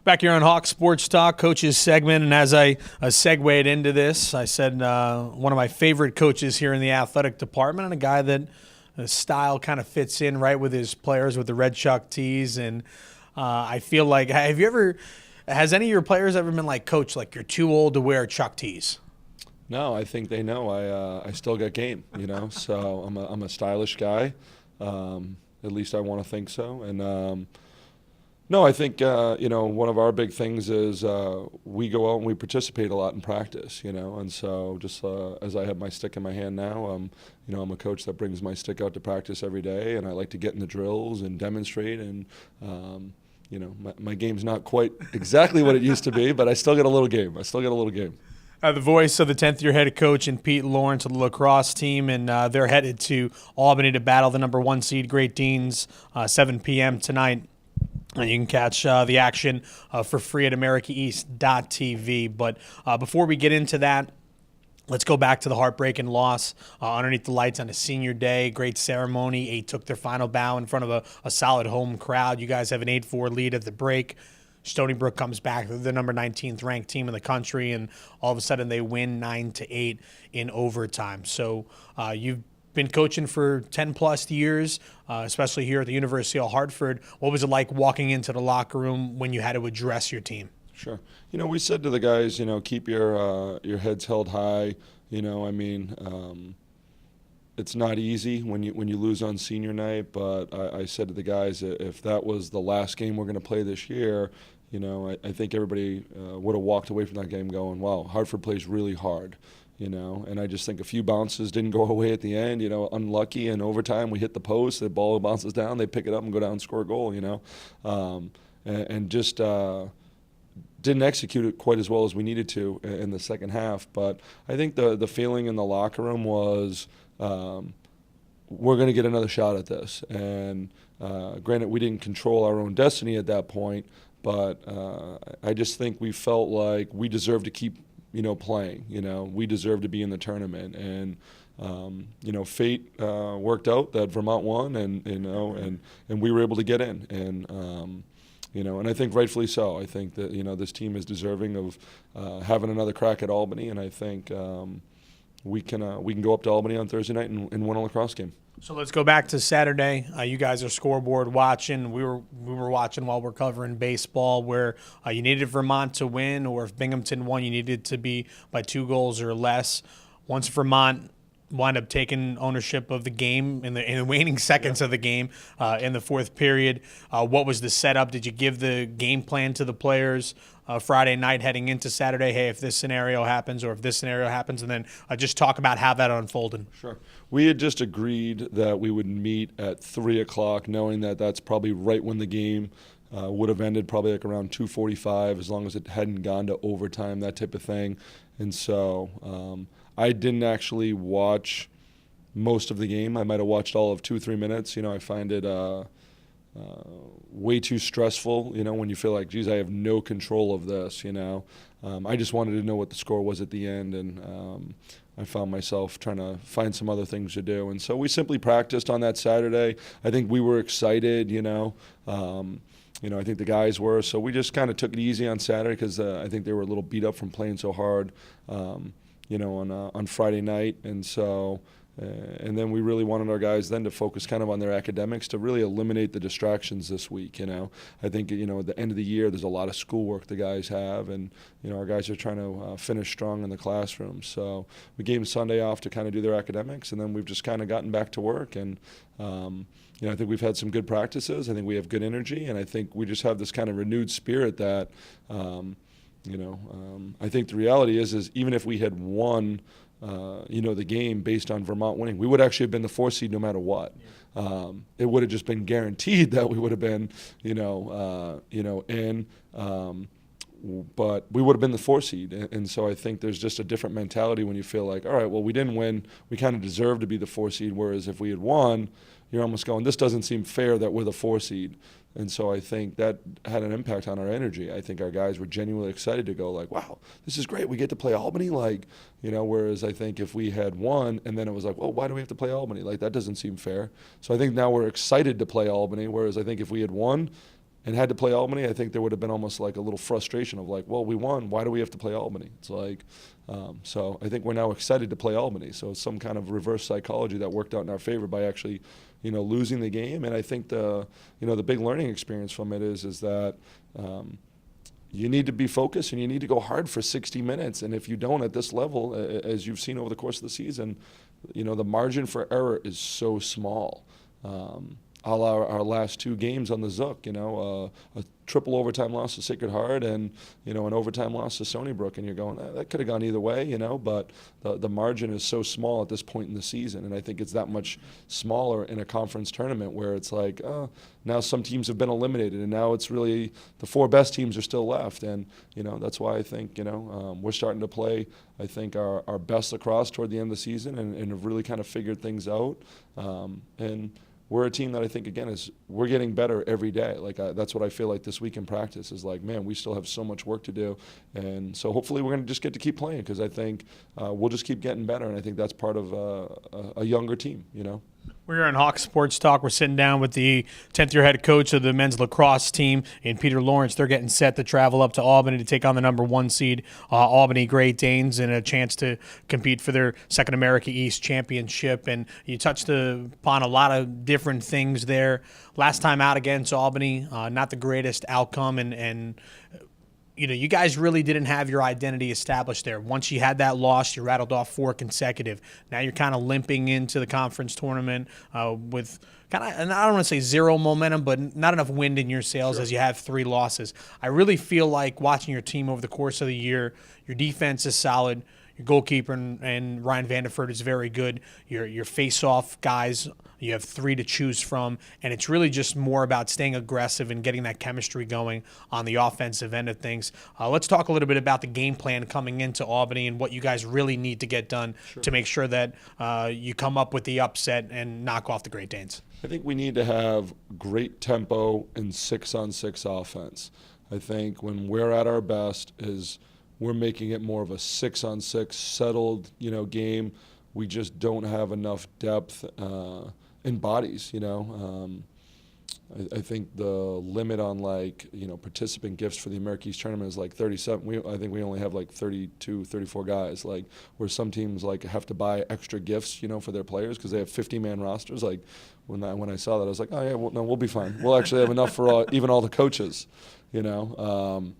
Back here on Hawk Sports Talk, coaches segment, and as I segued into this, I said one of my favorite coaches here in the athletic department, and a guy that style kind of fits in right with his players with the red chuck tees. And I feel like, has any of your players ever been like, Coach, like you're too old to wear chuck tees? No, I think they know I still got game, So I'm a stylish guy. At least I want to think so. And no, I think one of our big things is we go out and we participate a lot in practice, And so just as I have my stick in my hand now, I'm a coach that brings my stick out to practice every day, and I like to get in the drills and demonstrate. And my game's not quite exactly what it used to be, but I still get a little game. The voice of the 10th-year head coach and Pete Lawrence of the lacrosse team, and they're headed to Albany to battle the number 1 seed Great Deans, 7 p.m. tonight. And you can catch the action for free at AmericaEast.tv. But before we get into that, let's go back to the heartbreaking loss underneath the lights on a senior day. Great ceremony. 8 took their final bow in front of a solid home crowd. You guys have an 8-4 lead at the break. Stony Brook comes back. They're the number 19th ranked team in the country, and all of a sudden they win 9-8 in overtime. So you've been coaching for 10-plus years, especially here at the University of Hartford. What was it like walking into the locker room when you had to address your team? Sure. We said to the guys, keep your heads held high. It's not easy when you lose on senior night, but I said to the guys, if that was the last game we're going to play this year, I think everybody would have walked away from that game going, wow, Hartford plays really hard. And I just think a few bounces didn't go away at the end, unlucky in overtime. We hit the post, the ball bounces down, they pick it up and go down and score a goal, and just didn't execute it quite as well as we needed to in the second half. But I think the feeling in the locker room was we're going to get another shot at this. And granted, we didn't control our own destiny at that point, but I just think we felt like we deserved to keep playing. We deserve to be in the tournament, and fate worked out that Vermont won, and we were able to get in, and I think rightfully so. I think that this team is deserving of having another crack at Albany, and I think we can go up to Albany on Thursday night and win a lacrosse game. So let's go back to Saturday. You guys are scoreboard watching. We were watching while we're covering baseball, where you needed Vermont to win, or if Binghamton won, you needed to be by 2 goals or less. Once Vermont wound up taking ownership of the game in the waning seconds of the game in the 4th period, what was the setup? Did you give the game plan to the players Friday night heading into Saturday? Hey, if this scenario happens, or if this scenario happens, and then just talk about how that unfolded. Sure. We had just agreed that we would meet at 3 o'clock, knowing that that's probably right when the game would have ended, probably like around 2:45, as long as it hadn't gone to overtime, that type of thing. And so I didn't actually watch most of the game. I might have watched all of 2-3 minutes. I find it way too stressful, when you feel like, geez, I have no control of this, I just wanted to know what the score was at the end, and I found myself trying to find some other things to do. And so we simply practiced on that Saturday. I think we were excited, I think the guys were. So we just kind of took it easy on Saturday, because I think they were a little beat up from playing so hard, on Friday night. And so and then we really wanted our guys then to focus kind of on their academics, to really eliminate the distractions this week. I think at the end of the year there's a lot of schoolwork the guys have, and our guys are trying to finish strong in the classroom. So we gave them Sunday off to kind of do their academics, and then we've just kind of gotten back to work. And I think we've had some good practices. I think we have good energy, and I think we just have this kind of renewed spirit that I think the reality is even if we had won the game based on Vermont winning, we would actually have been the 4th seed no matter what. Yeah. It would have just been guaranteed that we would have been, but we would have been the 4th seed. And so I think there's just a different mentality when you feel like, all right, well, we didn't win. We kind of deserve to be the 4th seed, whereas if we had won, you're almost going, this doesn't seem fair that we're the 4th seed. And so I think that had an impact on our energy. I think our guys were genuinely excited to go like, wow, this is great. We get to play Albany. Whereas I think if we had won and then it was like, well, why do we have to play Albany? That doesn't seem fair. So I think now we're excited to play Albany. Whereas I think if we had won, and had to play Albany, I think there would have been almost like a little frustration of like, well, we won. Why do we have to play Albany? It's like, so I think we're now excited to play Albany. So it's some kind of reverse psychology that worked out in our favor by actually, losing the game. And I think the big learning experience from it is that you need to be focused and you need to go hard for 60 minutes. And if you don't at this level, as you've seen over the course of the season, the margin for error is so small. Our last two games on the Zook, a triple overtime loss to Sacred Heart and, an overtime loss to Stony Brook. And you're going, that could have gone either way, but the margin is so small at this point in the season. And I think it's that much smaller in a conference tournament where it's like, now some teams have been eliminated and now it's really the four best teams are still left. And, that's why I think, we're starting to play, I think, our best lacrosse toward the end of the season and have really kind of figured things out. And we're a team that I think, again, we're getting better every day. Like that's what I feel like this week in practice is like, man, we still have so much work to do. And so hopefully we're going to just get to keep playing because I think we'll just keep getting better. And I think that's part of a younger team, We're here on Hawk Sports Talk. We're sitting down with the 10th-year head coach of the men's lacrosse team in Peter Lawrence. They're getting set to travel up to Albany to take on the number 1 seed Albany Great Danes and a chance to compete for their second America East championship. And you touched upon a lot of different things there. Last time out against Albany, not the greatest outcome, and you guys really didn't have your identity established there. Once you had that loss, you rattled off 4 consecutive. Now you're kind of limping into the conference tournament with kind of, and I don't want to say zero momentum, but not enough wind in your sails as you have 3 losses. I really feel like watching your team over the course of the year, your defense is solid. Your goalkeeper and Ryan Vanderford is very good. Your face-off guys, you have 3 to choose from, and it's really just more about staying aggressive and getting that chemistry going on the offensive end of things. Let's talk a little bit about the game plan coming into Albany and what you guys really need to get done to make sure that you come up with the upset and knock off the Great Danes. I think we need to have great tempo and 6-on-6 offense. I think when we're at our best is we're making it more of a 6-on-6 settled, game. We just don't have enough depth in bodies, I think the limit on participant gifts for the America East tournament is like 37. I think we only have like 32, 34 guys. Like where some teams have to buy extra gifts, for their players because they have 50-man rosters. Like when I saw that, I was like, oh yeah, well, no, we'll be fine. We'll actually have enough for even all the coaches, And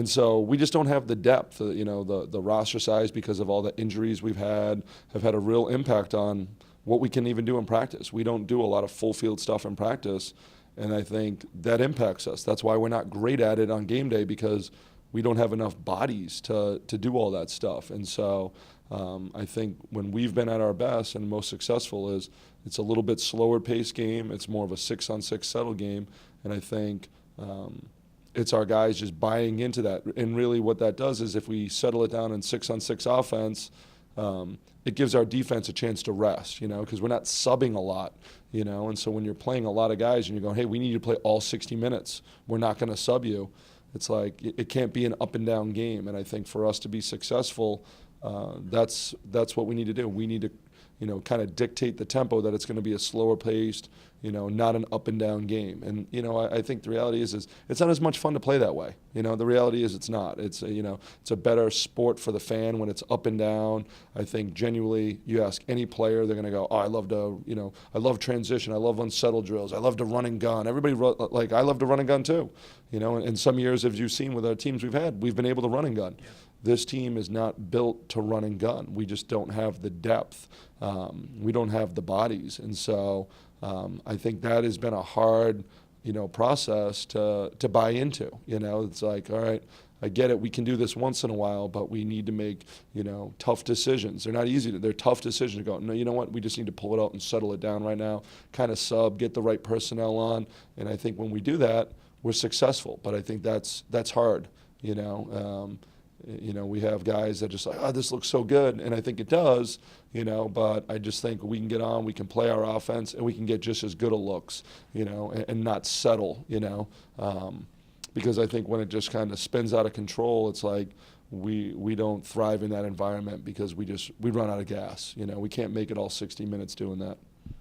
so we just don't have the depth, the roster size because of all the injuries we've have had a real impact on what we can even do in practice. We don't do a lot of full field stuff in practice, and I think that impacts us. That's why we're not great at it on game day because we don't have enough bodies to do all that stuff. And so I think when we've been at our best and most successful is it's a little bit slower paced game. It's more of a 6-on-6 settle game, and I think it's our guys just buying into that. And really what that does is if we settle it down in 6-on-6 offense, it gives our defense a chance to rest, because we're not subbing a lot, And so when you're playing a lot of guys and you're going, hey, we need you to play all 60 minutes. We're not going to sub you. It's like it can't be an up and down game. And I think for us to be successful, that's what we need to do. We need to, kind of dictate the tempo that it's going to be a slower paced, not an up and down game. And, I think the reality is it's not as much fun to play that way. The reality is it's not. It's, it's a better sport for the fan when it's up and down. I think genuinely you ask any player, they're going to go, oh, I love transition. I love unsettled drills. I love to run and gun. Everybody, I love to run and gun too. And some years, as you've seen with our teams we've been able to run and gun. Yeah. This team is not built to run and gun. We just don't have the depth. We don't have the bodies. And so I think that has been a hard, process to buy into. It's like, all right, I get it. We can do this once in a while, but we need to make, tough decisions. They're not easy. They're tough decisions to go, no, you know what? We just need to pull it out and settle it down right now, kind of sub, get the right personnel on. And I think when we do that, we're successful. But I think that's hard, we have guys that just like, oh, this looks so good, and I think it does, but I just think we can get on, we can play our offense, and we can get just as good a looks, and not settle, because I think when it just kind of spins out of control, it's like we don't thrive in that environment because we run out of gas. We can't make it all 60 minutes doing that.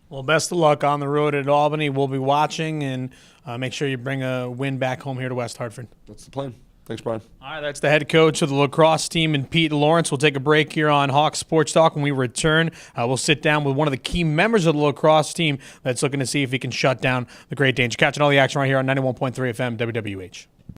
Well, best of luck on the road at Albany. We'll be watching, and make sure you bring a win back home here to West Hartford. That's the plan. Thanks, Brian. All right, that's the head coach of the lacrosse team, and Pete Lawrence. We'll take a break here on Hawks Sports Talk. When we return, we'll sit down with one of the key members of the lacrosse team that's looking to see if he can shut down the Great Danes. Catching all the action right here on 91.3 FM WWH.